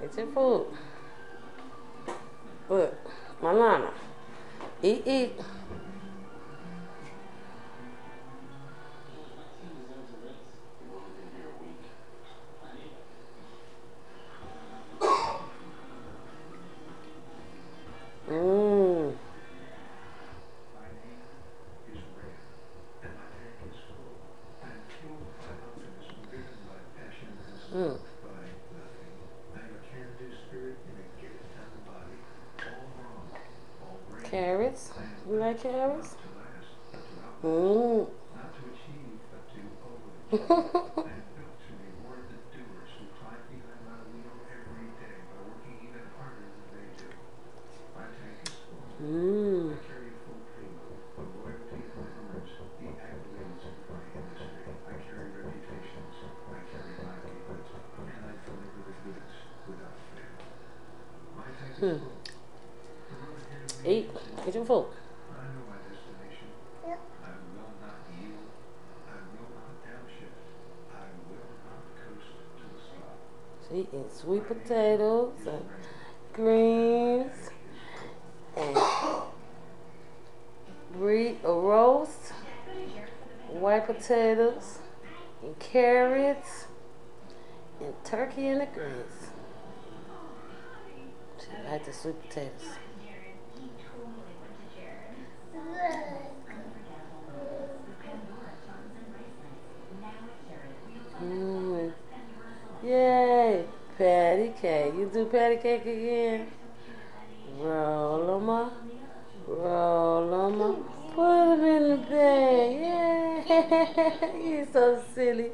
Get your food. Look, my mama. Eat. Mmm. Mm. Carrots. You like carrots? Mmm. Mmm. Hmm. Eat. Get your food. She eating sweet potatoes and greens and a roast, white potatoes and carrots and turkey and the greens. She like the sweet potatoes. Mm. Yay, patty cake. You do patty cake again? Roll 'em up, roll 'em up, put 'em in the bag. Yay! You're so silly.